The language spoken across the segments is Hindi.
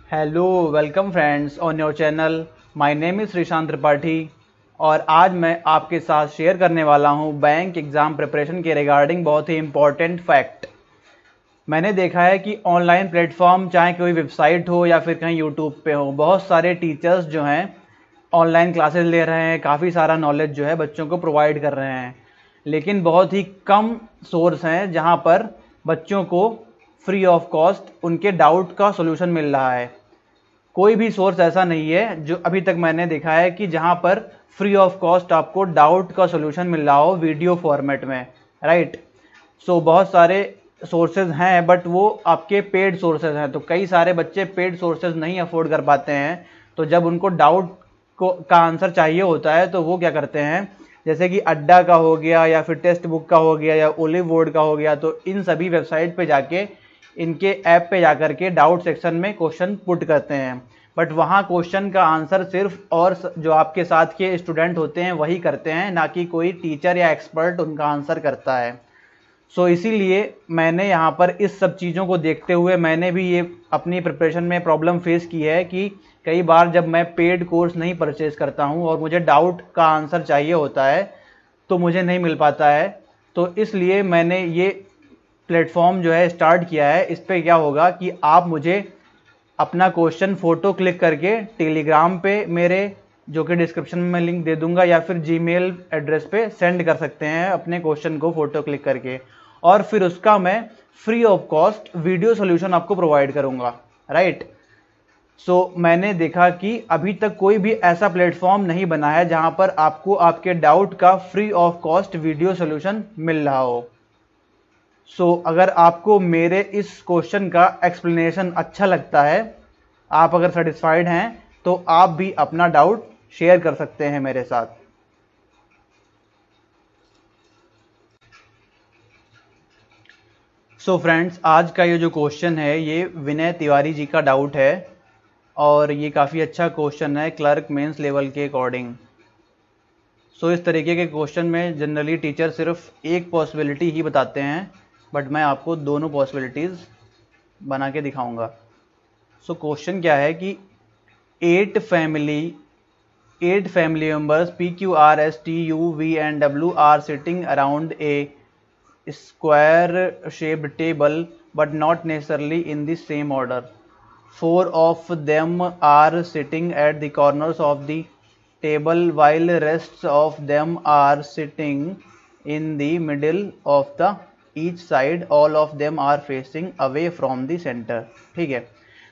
Hello welcome friends on your channel. My name is Sreesanth Tripathi और आज मैं आपके साथ शेयर करने वाला हूं बैंक एग्ज़ाम प्रिपरेशन के रिगार्डिंग बहुत ही इम्पॉर्टेंट फैक्ट। मैंने देखा है कि ऑनलाइन प्लेटफॉर्म चाहे कोई वेबसाइट हो या फिर कहीं यूट्यूब पे हो, बहुत सारे टीचर्स जो हैं ऑनलाइन क्लासेस ले रहे हैं, काफ़ी सारा नॉलेज जो है बच्चों को प्रोवाइड कर रहे हैं, लेकिन बहुत ही कम सोर्स हैं जहां पर बच्चों को फ्री ऑफ कॉस्ट उनके डाउट का सॉल्यूशन मिल रहा है। कोई भी सोर्स ऐसा नहीं है जो अभी तक मैंने देखा है कि जहां पर फ्री ऑफ कॉस्ट आपको डाउट का सॉल्यूशन मिल रहा हो वीडियो फॉर्मेट में, राइट। सो बहुत सारे सोर्सेज हैं बट वो आपके पेड सोर्सेज हैं, तो कई सारे बच्चे पेड सोर्सेज नहीं अफोर्ड कर पाते हैं। तो जब उनको डाउट को का आंसर चाहिए होता है तो वो क्या करते हैं, जैसे कि अड्डा का हो गया या फिर टेक्स्ट बुक का हो गया या ओलिव बोर्ड का हो गया, तो इन सभी वेबसाइट पे जाके इनके ऐप पे जाकर के डाउट सेक्शन में क्वेश्चन पुट करते हैं। बट वहाँ क्वेश्चन का आंसर सिर्फ और जो आपके साथ के स्टूडेंट होते हैं वही करते हैं, ना कि कोई टीचर या एक्सपर्ट उनका आंसर करता है। सो इसीलिए मैंने यहाँ पर इस सब चीज़ों को देखते हुए मैंने भी ये अपनी प्रिपरेशन में प्रॉब्लम फेस की है कि कई बार जब मैं पेड कोर्स नहीं परचेज करता हूँ और मुझे डाउट का आंसर चाहिए होता है तो मुझे नहीं मिल पाता है। तो इसलिए मैंने ये प्लेटफॉर्म जो है स्टार्ट किया है। इस पर क्या होगा कि आप मुझे अपना क्वेश्चन फ़ोटो क्लिक करके टेलीग्राम पे मेरे, जो कि डिस्क्रिप्शन में लिंक दे दूंगा, या फिर जीमेल एड्रेस पे सेंड कर सकते हैं अपने क्वेश्चन को फ़ोटो क्लिक करके, और फिर उसका मैं free of cost video solution आपको प्रोवाइड करूंगा, राइट। सो मैंने देखा कि अभी तक कोई भी ऐसा प्लेटफॉर्म नहीं बना है जहां पर आपको आपके डाउट का free of cost video solution मिल रहा हो। अगर आपको मेरे इस क्वेश्चन का एक्सप्लेनेशन अच्छा लगता है, आप अगर सेटिस्फाइड हैं, तो आप भी अपना डाउट शेयर कर सकते हैं मेरे साथ। फ्रेंड्स, आज का ये जो क्वेश्चन है ये विनय तिवारी जी का डाउट है और ये काफ़ी अच्छा क्वेश्चन है क्लर्क मेंस लेवल के अकॉर्डिंग। इस तरीके के क्वेश्चन में जनरली टीचर सिर्फ एक पॉसिबिलिटी ही बताते हैं, बट मैं आपको दोनों पॉसिबिलिटीज़ बना के दिखाऊंगा। क्वेश्चन क्या है कि 8 family members P Q R S T U V and W are sitting around a square shaped table but not necessarily in the same order. 4 of them are sitting at the corners of the table while rest of them are sitting in the middle of the each side. All of them are facing away from the center. ठीक है,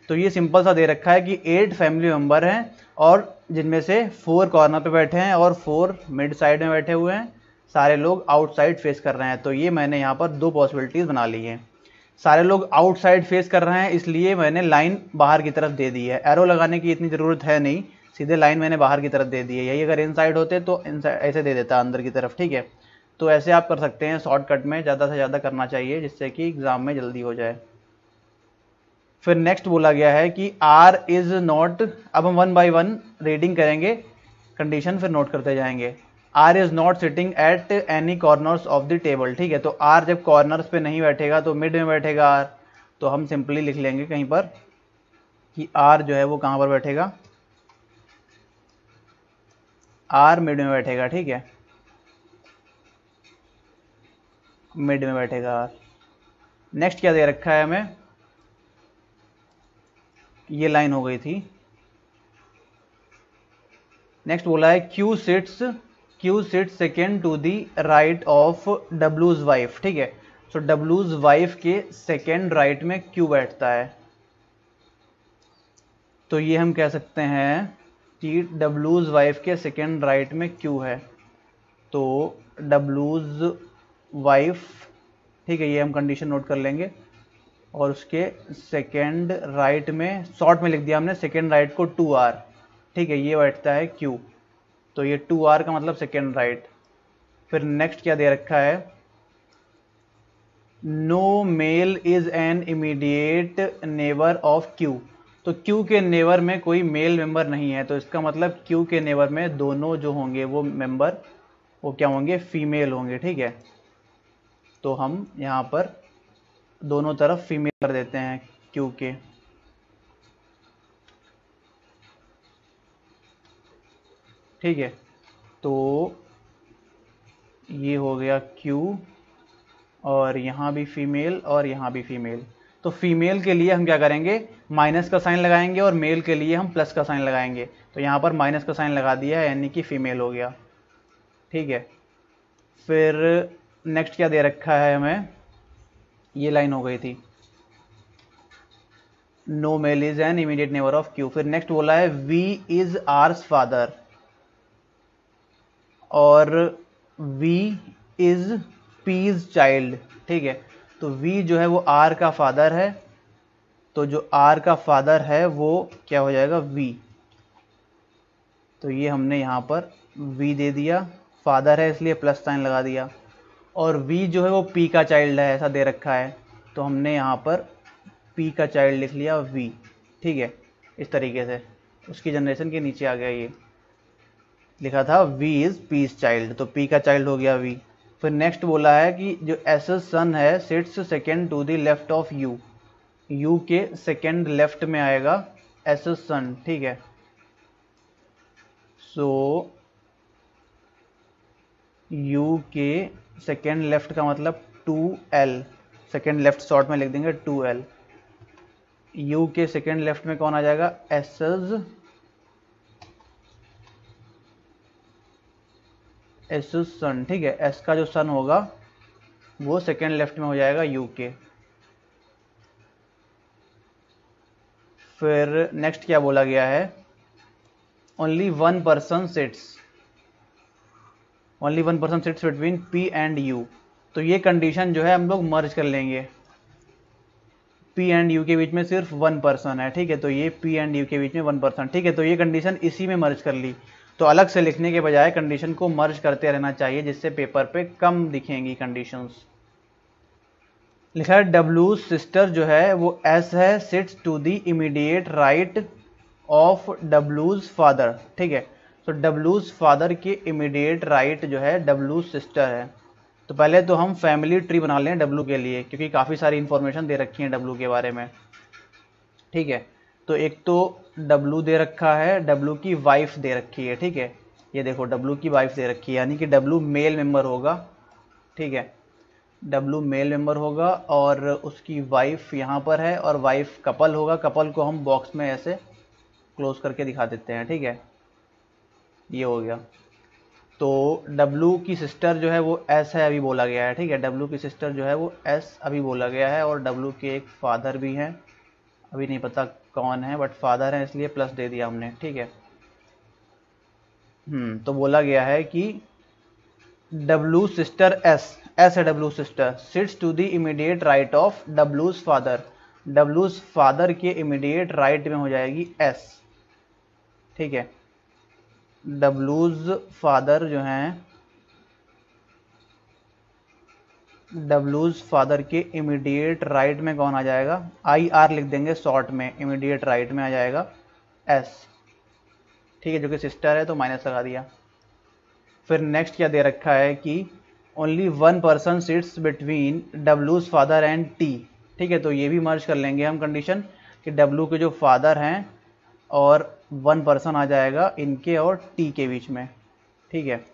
तो ये सिंपल सा दे रखा है कि 8 फैमिली मेंबर हैं और जिनमें से 4 कॉर्नर पे बैठे हैं और 4 मिड साइड में बैठे हुए हैं, सारे लोग आउटसाइड फेस कर रहे हैं। तो ये मैंने यहाँ पर दो पॉसिबिलिटीज़ बना ली हैं। सारे लोग आउटसाइड फेस कर रहे हैं, इसलिए मैंने लाइन बाहर की तरफ दे दी है। एरो लगाने की इतनी ज़रूरत है नहीं, सीधे लाइन मैंने बाहर की तरफ दे दी है। यही अगर इनसाइड होते तो इनसाइड ऐसे दे देता अंदर की तरफ, ठीक है। तो ऐसे आप कर सकते हैं, शॉर्टकट में ज़्यादा से ज़्यादा करना चाहिए जिससे कि एग्ज़ाम में जल्दी हो जाए। फिर नेक्स्ट बोला गया है कि R इज नॉट, अब हम 1 बाय 1 रीडिंग करेंगे, कंडीशन फिर नोट करते जाएंगे। R is not sitting at any corners of the table, ठीक है। तो R जब कॉर्नर्स पे नहीं बैठेगा तो मिड में बैठेगा R, तो हम सिंपली लिख लेंगे कहीं पर कि R जो है वो कहाँ पर बैठेगा, R मिड में बैठेगा, ठीक है, मिड में बैठेगा R। नेक्स्ट क्या दे रखा है हमें, ये लाइन हो गई थी। नेक्स्ट बोला है Q sits second to the right of W's wife, ठीक है। W's वाइफ के सेकेंड राइट में Q बैठता है। तो ये हम कह सकते हैं कि W's वाइफ के सेकेंड राइट में Q है, तो W's वाइफ, ठीक है, ये हम कंडीशन नोट कर लेंगे। और उसके सेकेंड राइट में, शॉर्ट में लिख दिया हमने, सेकेंड राइट को 2R, ठीक है, ये बैठता है Q। तो ये 2R का मतलब सेकेंड राइट। फिर नेक्स्ट क्या दे रखा है, no male is an immediate neighbour of Q। तो Q के नेबर में कोई मेल मेंबर नहीं है, तो इसका मतलब Q के नेबर में दोनों जो होंगे वो मेंबर वो क्या होंगे, फीमेल होंगे, ठीक है। तो हम यहाँ पर दोनों तरफ फीमेल कर देते हैं Q के। ठीक है, तो ये हो गया Q, और यहाँ भी फीमेल और यहाँ भी फीमेल। तो फीमेल के लिए हम क्या करेंगे, माइनस का साइन लगाएंगे, और मेल के लिए हम प्लस का साइन लगाएंगे। तो यहाँ पर माइनस का साइन लगा दिया है, यानी कि फीमेल हो गया। ठीक है, फिर नेक्स्ट क्या दे रखा है हमें, ये लाइन हो गई थी, no male is an immediate neighbour of Q। फिर नेक्स्ट बोला है V इज आर्स फादर, और V इज P's चाइल्ड। ठीक है, तो V जो है वो R का फादर है, तो जो R का फादर है वो क्या हो जाएगा, V। तो ये हमने यहाँ पर V दे दिया, फादर है इसलिए प्लस साइन लगा दिया, और V जो है वो P का चाइल्ड है, ऐसा दे रखा है, तो हमने यहाँ पर P का चाइल्ड लिख लिया V। ठीक है, इस तरीके से उसकी जनरेशन के नीचे आ गया, ये लिखा था V इज P's चाइल्ड, तो P का चाइल्ड हो गया V। फिर नेक्स्ट बोला है कि जो एसएस सन है sits second to the left of U, U के सेकेंड लेफ्ट में आएगा एसएस सन। ठीक है, सो U के सेकेंड लेफ्ट का मतलब 2L, सेकेंड लेफ्ट शॉर्ट में लिख देंगे 2L। U के सेकेंड लेफ्ट में कौन आ जाएगा, एसएस सन। ठीक है, एस का जो सन होगा वो सेकेंड लेफ्ट में हो जाएगा U के। फिर नेक्स्ट क्या बोला गया है, only one person sits between P and U। तो ये कंडीशन जो है हम लोग मर्ज कर लेंगे, P एंड U के बीच में सिर्फ वन पर्सन है। ठीक है, तो ये P एंड U के बीच में वन पर्सन। ठीक है, तो ये कंडीशन इसी में मर्ज कर ली। तो अलग से लिखने के बजाय कंडीशन को मर्ज करते रहना चाहिए, जिससे पेपर पे कम दिखेंगी कंडीशंस। लिखा है W सिस्टर जो है वो S है, sits to the immediate right of W's father. ठीक है, तो W's फादर के इमीडिएट राइट जो है W सिस्टर है। तो पहले तो हम फैमिली ट्री बना लें W के लिए, क्योंकि काफ़ी सारी इंफॉर्मेशन दे रखी है W के बारे में। ठीक है, तो एक तो W दे रखा है, W की वाइफ दे रखी है। ठीक है, ये देखो W की वाइफ दे रखी है, यानी कि W मेल मेंबर होगा। ठीक है, W मेल मेंबर होगा, और उसकी वाइफ यहाँ पर है, और वाइफ कपल होगा। कपल को हम बॉक्स में ऐसे क्लोज करके दिखा देते हैं। ठीक है, ये हो गया। तो W की सिस्टर जो है वो S है, अभी बोला गया है। ठीक है, W की सिस्टर जो है वो S अभी बोला गया है, और W के एक फादर भी हैं, अभी नहीं पता कौन है, बट फादर है इसलिए प्लस दे दिया हमने। ठीक है, तो बोला गया है कि W सिस्टर S है W sister, sits to the immediate right of W's father. W's father के इमीडिएट राइट में हो जाएगी S। ठीक है, W's फादर जो हैं, W's फादर के इमीडिएट राइट में कौन आ जाएगा, IR लिख देंगे शॉर्ट में, इमीडिएट राइट में आ जाएगा S। ठीक है, जो कि सिस्टर है तो माइनस लगा दिया। फिर नेक्स्ट क्या दे रखा है कि only one person sits between W's father and T। ठीक है, तो ये भी मर्ज कर लेंगे हम कंडीशन कि W के जो फादर हैं और वन पर्सन आ जाएगा इनके और T के बीच में। ठीक है,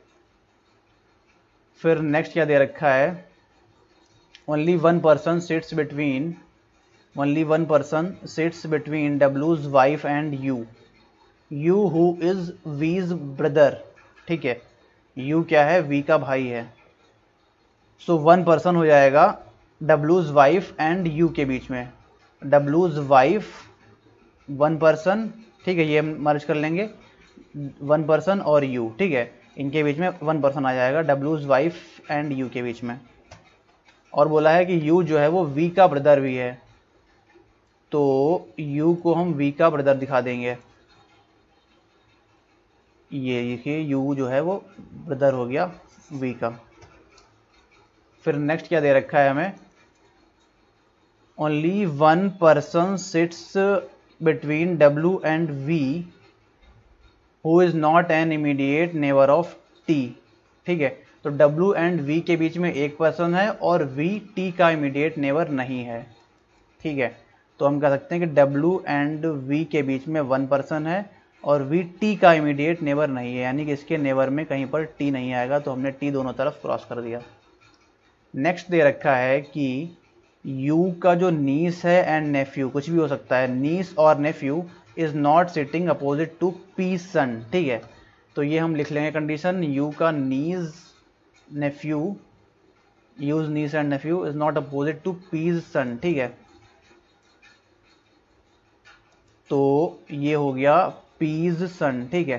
फिर नेक्स्ट क्या दे रखा है, only one person sits between W's wife and U who is V's brother. ठीक है, U क्या है, V का भाई है, सो वन पर्सन हो जाएगा W's वाइफ एंड U के बीच में। W's वाइफ वन पर्सन, ठीक है, ये मर्ज कर लेंगे, वन पर्सन और U। ठीक है, इनके बीच में वन पर्सन आ जाएगा W's वाइफ एंड U के बीच में। और बोला है कि U जो है वो V का ब्रदर भी है, तो U को हम V का ब्रदर दिखा देंगे। ये देखिए U जो है वो ब्रदर हो गया V का। फिर नेक्स्ट क्या दे रखा है हमें, only one person sits between W and V who is not an immediate neighbour of T। ठीक है, तो W एंड V के बीच में एक पर्सन है और V T का इमीडिएट नेबर नहीं है। ठीक है, तो हम कह सकते हैं कि W एंड V के बीच में वन पर्सन है और वी टी का इमीडिएट नेबर नहीं है, यानी कि इसके नेबर में कहीं पर टी नहीं आएगा, तो हमने टी दोनों तरफ क्रॉस कर दिया। नेक्स्ट दे रखा है कि यू का जो नीस है एंड नेफ्यू, कुछ भी हो सकता है, नीस और nephew is not sitting opposite to P son. ठीक है, तो ये हम लिख लेंगे कंडीशन, यू का niece nephew, U's niece and nephew is not opposite to P's son. ठीक है, तो ये हो गया पीज सन। ठीक है,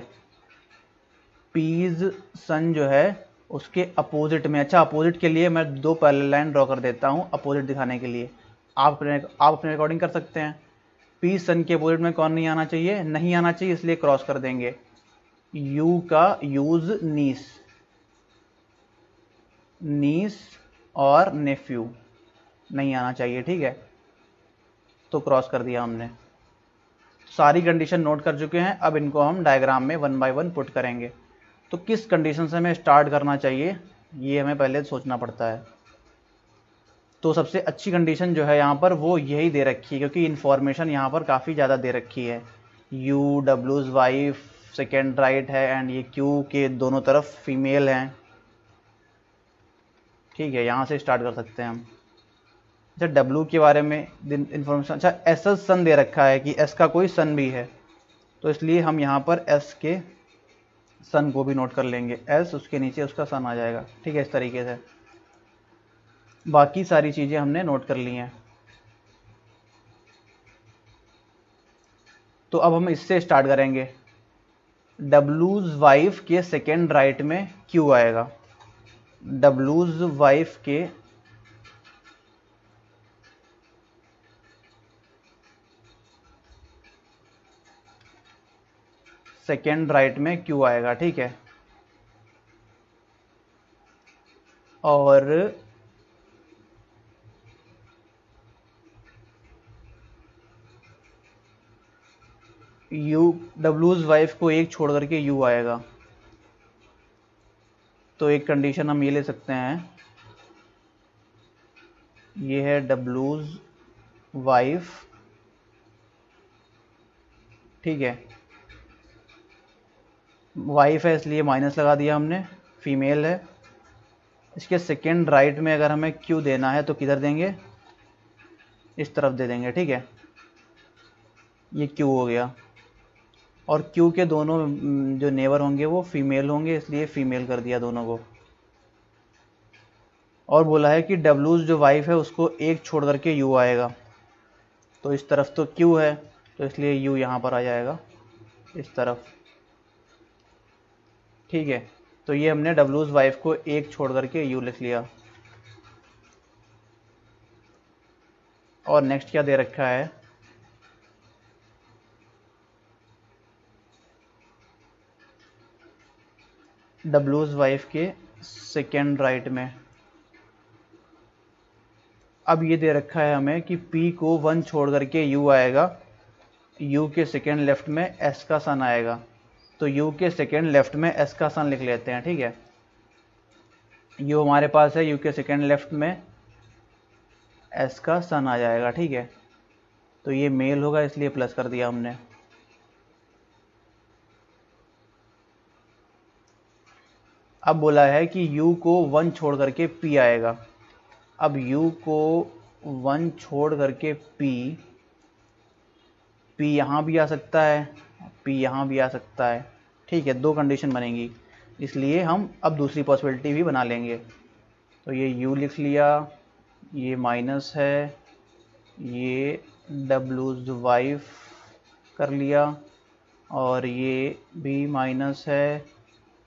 पीज सन जो है उसके अपोजिट में, अच्छा अपोजिट के लिए मैं दो पैरेलल लाइन ड्रॉ कर देता हूँ अपोजिट दिखाने के लिए, आप अपने अकॉर्डिंग कर सकते हैं। पी सन के अपोजिट में कौन नहीं आना चाहिए, नहीं आना चाहिए, इसलिए क्रॉस कर देंगे। यू का यूज नीस, नीस और नेफ्यू नहीं आना चाहिए। ठीक है, तो क्रॉस कर दिया हमने। सारी कंडीशन नोट कर चुके हैं, अब इनको हम डायग्राम में 1 बाय 1 पुट करेंगे। तो किस कंडीशन से हमें स्टार्ट करना चाहिए, ये हमें पहले सोचना पड़ता है। तो सबसे अच्छी कंडीशन जो है यहाँ पर वो यही दे रखी है, क्योंकि इन्फॉर्मेशन यहाँ पर काफ़ी ज़्यादा दे रखी है। यू डब्ल्यूज वाइफ सेकेंड राइट है एंड ये क्यू के दोनों तरफ फीमेल हैं। ठीक है, यहाँ से स्टार्ट कर सकते हैं हम। अच्छा, डब्ल्यू के बारे में इन्फॉर्मेशन, अच्छा एस सन दे रखा है कि एस का कोई सन भी है, तो इसलिए हम यहाँ पर एस के सन को भी नोट कर लेंगे, एस उसके नीचे उसका सन आ जाएगा। ठीक है, इस तरीके से बाकी सारी चीज़ें हमने नोट कर ली हैं। तो अब हम इससे स्टार्ट करेंगे। डब्लूज वाइफ के सेकेंड राइट में क्यू आएगा, डब्लूज वाइफ के सेकेंड राइट में क्यू आएगा। ठीक है, और यू डब्लूज वाइफ को एक छोड़ करके यू आएगा। तो एक कंडीशन हम ये ले सकते हैं, ये है डब्लूज वाइफ। ठीक है, वाइफ है इसलिए माइनस लगा दिया हमने, फीमेल है। इसके सेकेंड राइट में अगर हमें क्यू देना है तो किधर देंगे, इस तरफ दे देंगे। ठीक है, ये क्यू हो गया, और क्यू के दोनों जो नेबर होंगे वो फीमेल होंगे, इसलिए फीमेल कर दिया दोनों को। और बोला है कि डब्लूज जो वाइफ है उसको एक छोड़ करके यू आएगा, तो इस तरफ तो क्यू है तो इसलिए यू यहाँ पर आ जाएगा इस तरफ। ठीक है, तो ये हमने डब्लूज वाइफ को एक छोड़ करके यू लिख लिया। और नेक्स्ट क्या दे रखा है, डब्लूज वाइफ के सेकेंड राइट में। अब ये दे रखा है हमें कि P को 1 छोड़ करके U आएगा, U के सेकेंड लेफ्ट में S का सन आएगा, तो U के सेकेंड लेफ्ट में S का सन लिख लेते हैं। ठीक है, U हमारे पास है, U के सेकेंड लेफ्ट में S का सन आ जाएगा। ठीक है, तो ये मेल होगा इसलिए प्लस कर दिया हमने। अब बोला है कि U को 1 छोड़ करके P आएगा। अब U को 1 छोड़ करके P यहाँ भी आ सकता है, P यहाँ भी आ सकता है। ठीक है, दो कंडीशन बनेंगी, इसलिए हम अब दूसरी पॉसिबिलिटी भी बना लेंगे। तो ये U लिख लिया, ये माइनस है, ये डब्लूज वाइफ कर लिया, और ये भी माइनस है,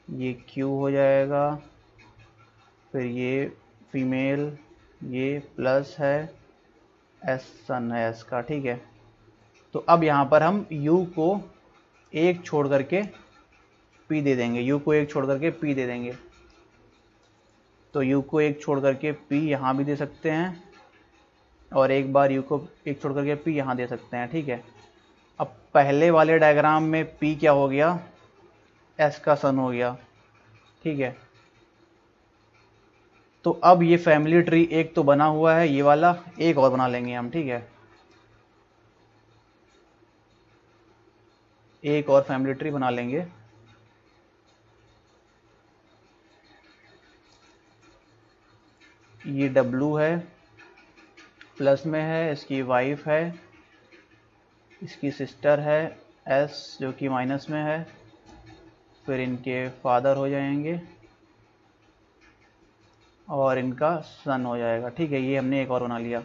ये Q हो जाएगा, फिर ये फीमेल, ये प्लस है, S सन है S का। ठीक है, तो अब यहाँ पर हम U को एक छोड़ करके P दे देंगे, U को एक छोड़ करके P दे देंगे। तो U को एक छोड़ करके P यहाँ भी दे सकते हैं, और एक बार U को एक छोड़ करके P यहाँ दे सकते हैं। ठीक है, अब पहले वाले डायग्राम में P क्या हो गया, S का सन हो गया। ठीक है, तो अब ये फैमिली ट्री एक तो बना हुआ है, ये वाला एक और बना लेंगे हम। ठीक है, एक और फैमिली ट्री बना लेंगे। ये W है, प्लस में है, इसकी वाइफ है, इसकी सिस्टर है S जो कि माइनस में है, फिर इनके फादर हो जाएंगे और इनका सन हो जाएगा। ठीक है, ये हमने एक और बना लिया।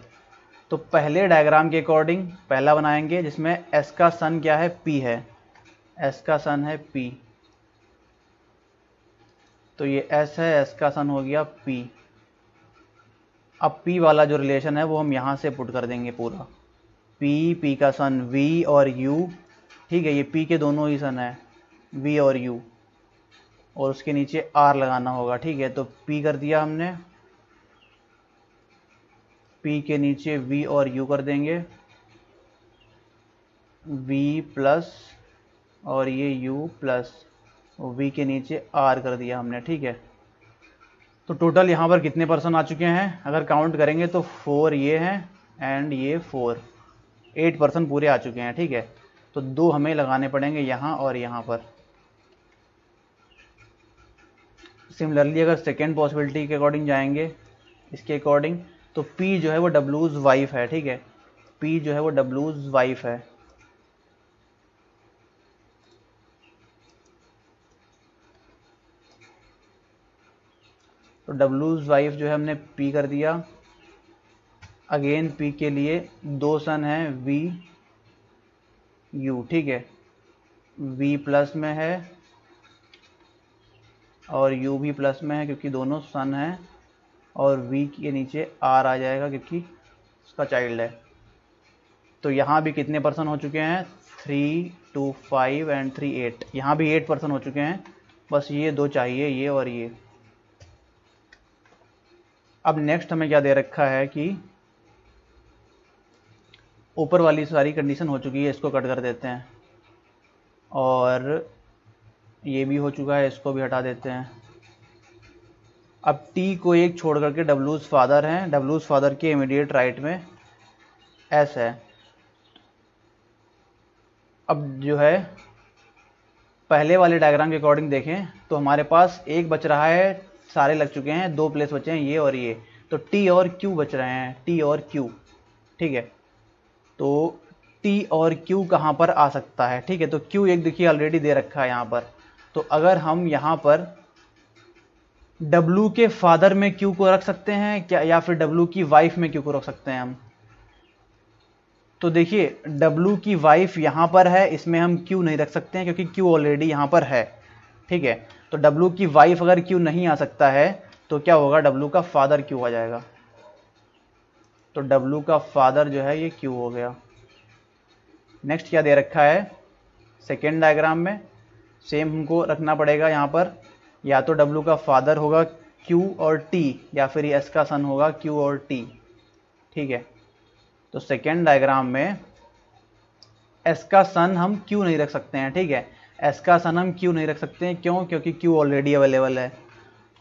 तो पहले डायग्राम के अकॉर्डिंग पहला बनाएंगे जिसमें S का सन क्या है, P है, S का सन है P, तो ये S है, S का सन हो गया P। अब P वाला जो रिलेशन है वो हम यहाँ से पुट कर देंगे पूरा, P का सन V और U। ठीक है, ये P के दोनों ही सन है V और U, और उसके नीचे R लगाना होगा। ठीक है, तो P कर दिया हमने, P के नीचे V और U कर देंगे, V प्लस और ये U प्लस, V के नीचे R कर दिया हमने। ठीक है, तो टोटल यहाँ पर कितने पर्सन आ चुके हैं, अगर काउंट करेंगे तो 4 ये हैं एंड ये 4, 8 पर्सन पूरे आ चुके हैं। ठीक है, तो 2 हमें लगाने पड़ेंगे यहाँ और यहाँ पर। सिमिलरली अगर सेकेंड पॉसिबिलिटी के अकॉर्डिंग जाएंगे, इसके अकॉर्डिंग, तो P जो है वो W's वाइफ है। ठीक है, P जो है वो W's वाइफ है, तो W's वाइफ जो है हमने P कर दिया। अगेन P के लिए 2 सन हैं V U। ठीक है, V प्लस में है और U भी प्लस में है क्योंकि दोनों सन हैं, और V के नीचे R आ जाएगा क्योंकि उसका चाइल्ड है। तो यहाँ भी कितने पर्सन हो चुके हैं, 3 2 5 एंड 3 8, यहाँ भी 8 पर्सन हो चुके हैं, बस ये 2 चाहिए, ये और ये। अब नेक्स्ट हमें क्या दे रखा है कि ऊपर वाली सारी कंडीशन हो चुकी है, इसको कट कर देते हैं, और ये भी हो चुका है, इसको भी हटा देते हैं। अब T को एक छोड़ करके W's फादर हैं, W's फादर के इमीडिएट राइट में S है। अब जो है पहले वाले डायग्राम के अकॉर्डिंग देखें तो हमारे पास एक बच रहा है, सारे लग चुके हैं, 2 प्लेस बचे हैं, ये और ये, तो T और Q बच रहे हैं, T और Q। ठीक है, तो T और Q कहाँ पर आ सकता है। ठीक है, तो Q एक देखिए ऑलरेडी दे रखा है यहाँ पर, तो अगर हम यहाँ पर W के फादर में Q को रख सकते हैं क्या, या फिर W की वाइफ में Q को रख सकते हैं हम। तो देखिए W की वाइफ यहाँ पर है, इसमें हम Q नहीं रख सकते हैं क्योंकि Q ऑलरेडी यहाँ पर है। ठीक है, तो W की वाइफ अगर Q नहीं आ सकता है तो क्या होगा, W का फादर Q आ जाएगा, तो W का फादर जो है ये Q हो गया। नेक्स्ट क्या दे रखा है, सेकेंड डायग्राम में सेम हमको रखना पड़ेगा, यहाँ पर या तो W का फादर होगा Q और T, या फिर ये S का सन होगा Q और T। ठीक है, तो सेकेंड डायग्राम में S का सन हम Q नहीं रख सकते हैं। ठीक है, S का सन हम Q नहीं रख सकते हैं, क्यों, क्योंकि Q ऑलरेडी अवेलेबल है,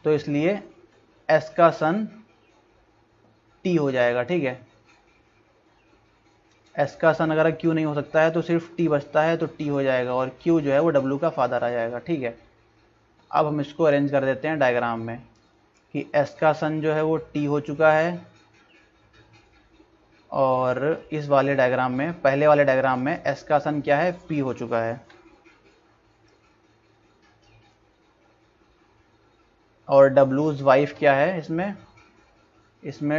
तो इसलिए S का सन T हो जाएगा। ठीक है, S का सन अगर Q नहीं हो सकता है तो सिर्फ T बचता है, तो T हो जाएगा, और Q जो है वो W का फादर आ जाएगा। ठीक है, अब हम इसको अरेंज कर देते हैं डायग्राम में कि S का सन जो है वो T हो चुका है, और इस वाले डायग्राम में, पहले वाले डायग्राम में S का सन क्या है, P हो चुका है, और W's वाइफ क्या है इसमें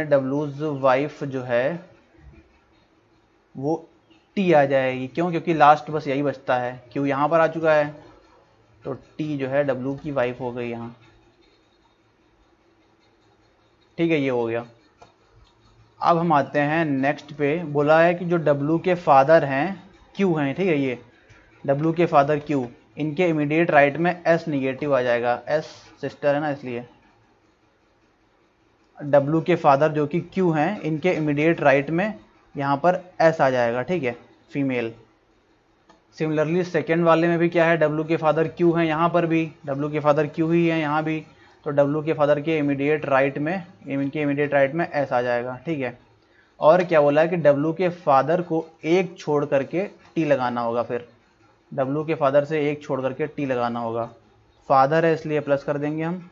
W's वाइफ जो है वो T आ जाएगी, क्यों, क्योंकि लास्ट बस यही बचता है, Q यहाँ पर आ चुका है, तो T जो है W की वाइफ हो गई यहाँ। ठीक है, ये हो गया। अब हम आते हैं नेक्स्ट पे, बोला है कि जो W के फादर हैं Q हैं। ठीक है, ये W के फादर Q, इनके इमीडिएट राइट में S निगेटिव आ जाएगा, S सिस्टर है ना, इसलिए W के फादर जो कि Q हैं, इनके इमीडिएट राइट में यहाँ पर S आ जाएगा। ठीक है, फीमेल। सिमिलरली सेकेंड वाले में भी क्या है, W के फादर Q हैं, यहाँ पर भी W के फादर Q ही हैं यहाँ भी, तो W के फादर के इमीडिएट राइट में, इनके इमीडिएट राइट में S आ जाएगा। ठीक है, और क्या बोला है कि W के फादर को एक छोड़ करके T लगाना होगा फिर, W के फादर से 1 छोड़ करके T लगाना होगा। फादर है इसलिए प्लस कर देंगे हम।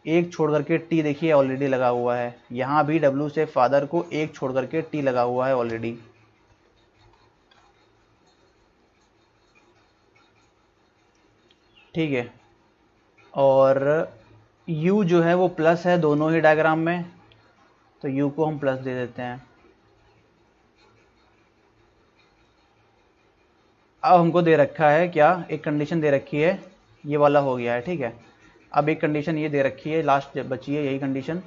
1 छोड़ करके T देखिए ऑलरेडी लगा हुआ है। यहाँ भी W से फादर को 1 छोड़ करके T लगा हुआ है ऑलरेडी। ठीक है, और U जो है वो प्लस है दोनों ही डायग्राम में, तो U को हम प्लस दे देते हैं। अब हमको दे रखा है क्या, एक कंडीशन दे रखी है, ये वाला हो गया है। ठीक है, अब एक कंडीशन ये दे रखी है, लास्ट बची है यही कंडीशन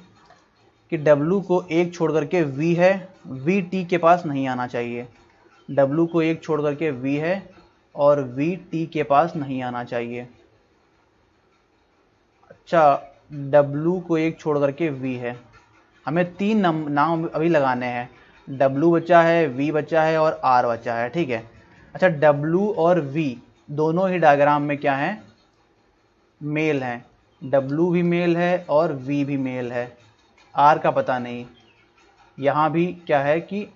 कि W को 1 छोड़ करके V है, V T के पास नहीं आना चाहिए। W को 1 छोड़ करके V है और V T के पास नहीं आना चाहिए। अच्छा, W को 1 छोड़ करके V है, हमें 3 नाम अभी लगाने हैं। W बचा है, V बचा है और R बचा है। ठीक है, अच्छा W और V दोनों ही डायग्राम में क्या है, मेल हैं। W भी मेल है और V भी मेल है, R का पता नहीं। यहाँ भी क्या है कि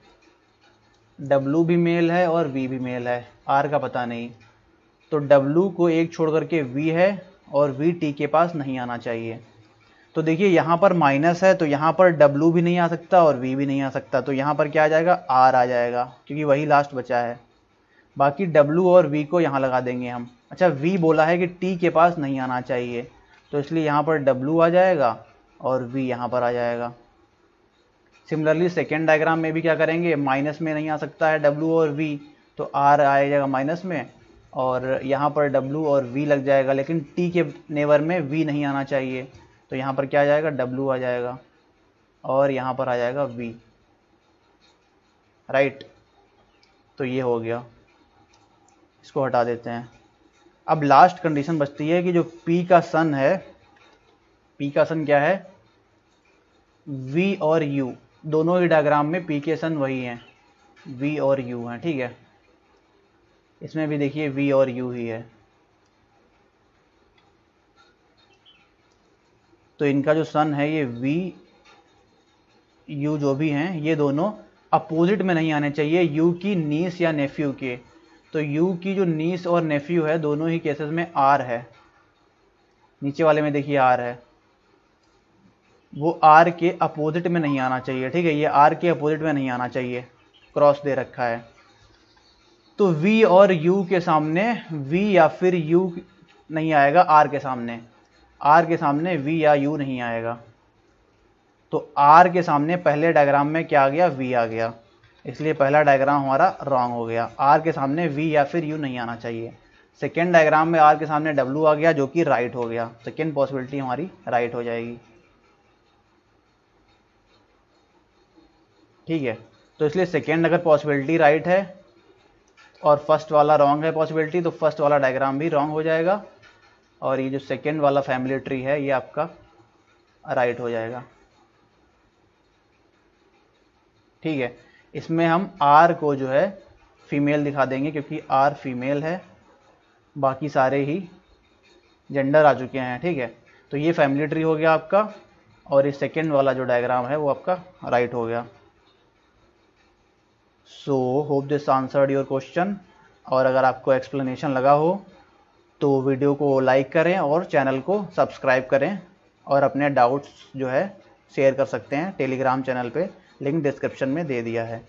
W भी मेल है और V भी मेल है, R का पता नहीं। तो W को 1 छोड़ करके V है और V T के पास नहीं आना चाहिए। तो देखिए यहाँ पर माइनस है, तो यहाँ पर W भी नहीं आ सकता और V भी नहीं आ सकता, तो यहाँ पर क्या आ जाएगा, R आ जाएगा, क्योंकि वही लास्ट बचा है। बाकी W और V को यहाँ लगा देंगे हम। अच्छा, V बोला है कि T के पास नहीं आना चाहिए, तो इसलिए यहाँ पर W आ जाएगा और V यहाँ पर आ जाएगा। सिमिलरली सेकेंड डायग्राम में भी क्या करेंगे, माइनस में नहीं आ सकता है W और V, तो R आ जाएगा माइनस में, और यहाँ पर W और V लग जाएगा, लेकिन T के नेवर में V नहीं आना चाहिए, तो यहाँ पर क्या आ जाएगा, W आ जाएगा और यहाँ पर आ जाएगा V। राइट, तो ये हो गया, इसको हटा देते हैं। अब लास्ट कंडीशन बचती है कि जो P का सन है, P का सन क्या है, V और U दोनों ही डायग्राम में P के सन वही हैं, V और U हैं। ठीक है, इसमें भी देखिए V और U ही है, तो इनका जो सन है ये V U जो भी हैं, ये दोनों अपोजिट में नहीं आने चाहिए U की नीस या नेफ्यू के। तो U की जो नीस और नेफ्यू है दोनों ही केसेस में R है, नीचे वाले में देखिए R है, वो R के अपोजिट में नहीं आना चाहिए। ठीक है, ये R के अपोजिट में नहीं आना चाहिए, क्रॉस दे रखा है। तो V और U के सामने V या फिर U नहीं आएगा, R के सामने, R के सामने V या U नहीं आएगा। तो R के सामने पहले डायग्राम में क्या आ गया, V आ गया, इसलिए पहला डायग्राम हमारा रॉन्ग हो गया। R के सामने V या फिर U नहीं आना चाहिए। सेकेंड डायग्राम में R के सामने W आ गया, जो कि राइट हो गया, सेकेंड पॉसिबिलिटी हमारी राइट हो जाएगी। ठीक है, तो इसलिए सेकेंड अगर पॉसिबिलिटी राइट है और फर्स्ट वाला रॉन्ग है पॉसिबिलिटी, तो फर्स्ट वाला डायग्राम भी रॉन्ग हो जाएगा, और ये जो सेकेंड वाला फैमिली ट्री है ये आपका राइट हो जाएगा। ठीक है, इसमें हम R को जो है फीमेल दिखा देंगे, क्योंकि R फीमेल है, बाकी सारे ही जेंडर आ चुके हैं। ठीक है, तो ये फैमिली ट्री हो गया आपका, और ये सेकेंड वाला जो डायग्राम है वो आपका राइट हो गया। So hope this answered your question, और अगर आपको एक्सप्लेनेशन लगा हो तो वीडियो को लाइक करें और चैनल को सब्सक्राइब करें, और अपने डाउट्स जो है शेयर कर सकते हैं टेलीग्राम चैनल पे, लिंक डिस्क्रिप्शन में दे दिया है।